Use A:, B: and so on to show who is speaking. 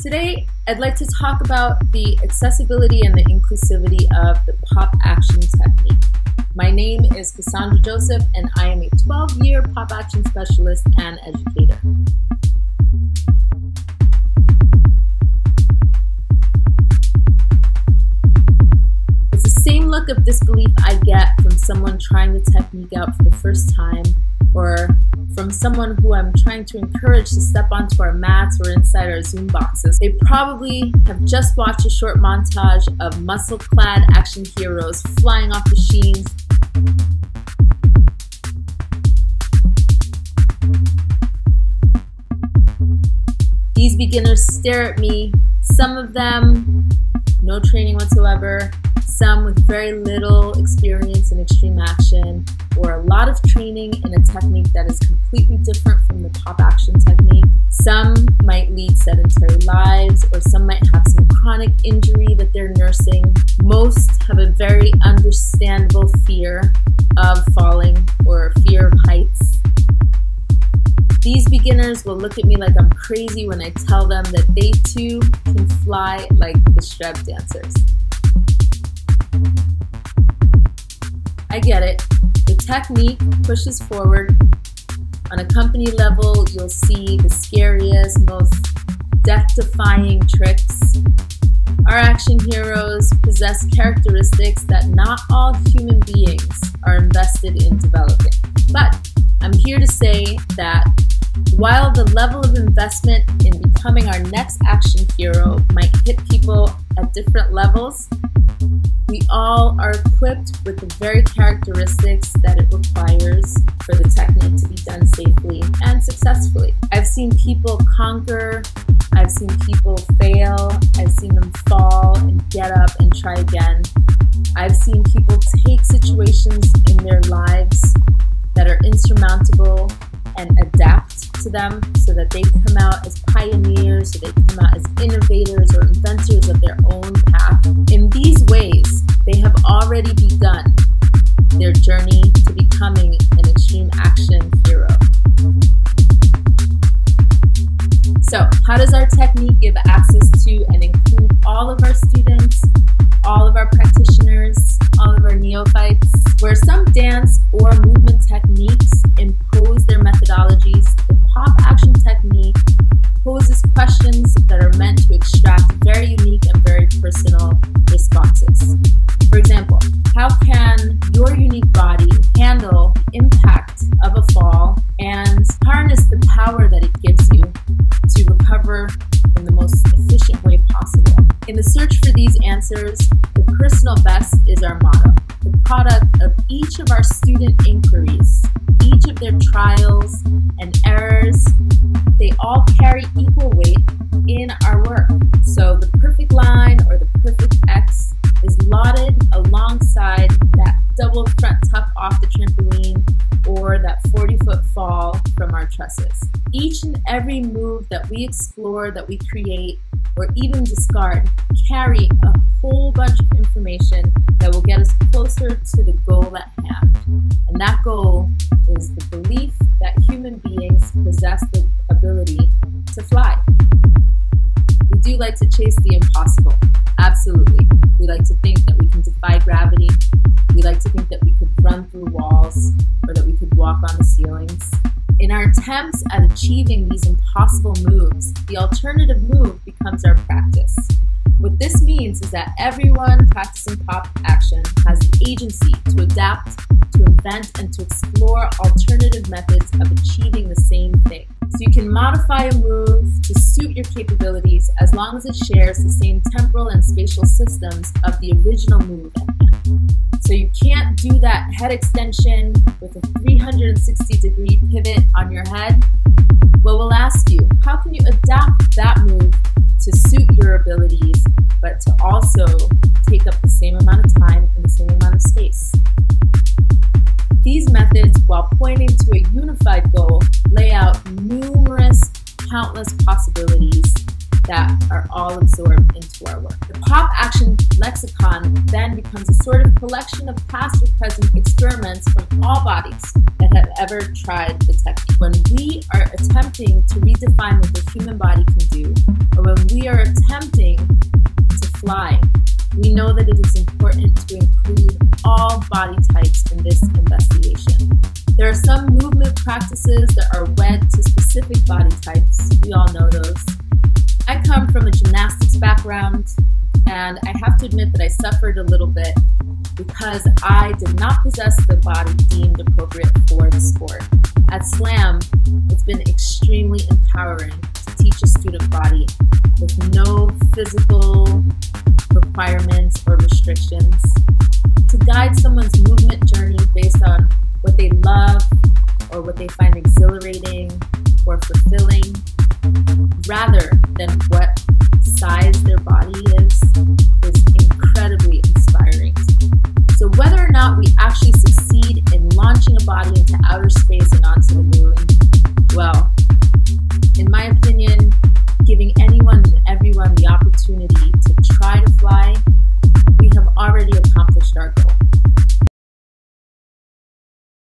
A: Today, I'd like to talk about the accessibility and the inclusivity of the PopAction technique. My name is Cassandre Joseph, and I am a 12-year PopAction specialist and educator. It's the same look of disbelief I get from someone trying the technique out for the first time, or from someone who I'm trying to encourage to step onto our mats or inside our Zoom boxes. They probably have just watched a short montage of muscle-clad action heroes flying off machines, these beginners stare at me, some of them no training whatsoever, some with very little experience in extreme action, or a lot of training in a technique that is completely different from the PopAction technique. Some might lead sedentary lives, or some might have some chronic injury that they're nursing. Most have a very understandable fear of falling or fear of heights. These beginners will look at me like I'm crazy when I tell them that they too can fly like the STREB dancers. I get it. The technique pushes forward. On a company level, you'll see the scariest, most death-defying tricks. Our action heroes possess characteristics that not all human beings are invested in developing. But I'm here to say that while the level of investment in becoming our next action hero might hit people at different levels, we all are equipped with the very characteristics that it requires for the technique to be done safely and successfully. I've seen people conquer, I've seen people fail, I've seen them fall and get up and try again. I've seen people take situations in their lives that are insurmountable and adapt to them so that they come out as pioneers, or they come out as innovators or inventors of their own path. In these ways, they have already begun their journey to becoming an extreme action hero. So, how does our technique give access to and include all of our students, all of our practitioners, all of our neophytes? Where some dance or movement techniques impose their methodologies, the PopAction technique poses questions that are meant to extract very unique and very personal responses. For example, how can your unique body handle the impact of a fall and harness the power that it gives you to recover in the most efficient way possible? In the search for these answers, the personal best is our motto. The product of each of our student inquiries, each of their trials and errors, they all carry equal weight in our work. So the perfect line or the perfect X is lauded alongside that double front tuck off the trampoline or that 40-foot fall from our trusses. Each and every move that we explore, that we create, or even discard, carry a whole bunch of information that will get us closer to the goal at hand. And that goal is the belief that human beings possess the ability to fly. We do like to chase the impossible, absolutely. We like to think that we can defy gravity. We like to think that we could run through walls, or that we could walk on the ceilings. In our attempts at achieving these impossible moves, the alternative move becomes our practice. What this means is that everyone practicing PopAction has the agency to adapt, to invent, and to explore alternative methods of achieving the same thing. So you can modify a move to suit your capabilities as long as it shares the same temporal and spatial systems of the original move at hand. So you can't do that head extension with a 360-degree pivot on your head. Well, we'll ask you, how can you adapt that move to suit your abilities, but to also take up the same amount of time and the same amount of space? These methods, while pointing to a unified goal, lay out numerous, countless possibilities that are all absorbed into our work. The PopAction lexicon then becomes a sort of collection of past or present experiments from all bodies that have ever tried the technique. When we are attempting to redefine what the human body can do, or when we are know that it is important to include all body types in this investigation. There are some movement practices that are wed to specific body types. We all know those. I come from a gymnastics background, and I have to admit that I suffered a little bit because I did not possess the body deemed appropriate for the sport. At SLAM, it's been extremely empowering to teach a student body with no physical requirements or restrictions, to guide someone's movement journey based on what they love or what they find exhilarating or fulfilling, rather than what size their body is incredibly inspiring. So whether or not we actually succeed in launching a body into outer space and onto the moon, well, in my opinion, giving anyone and everyone the opportunity to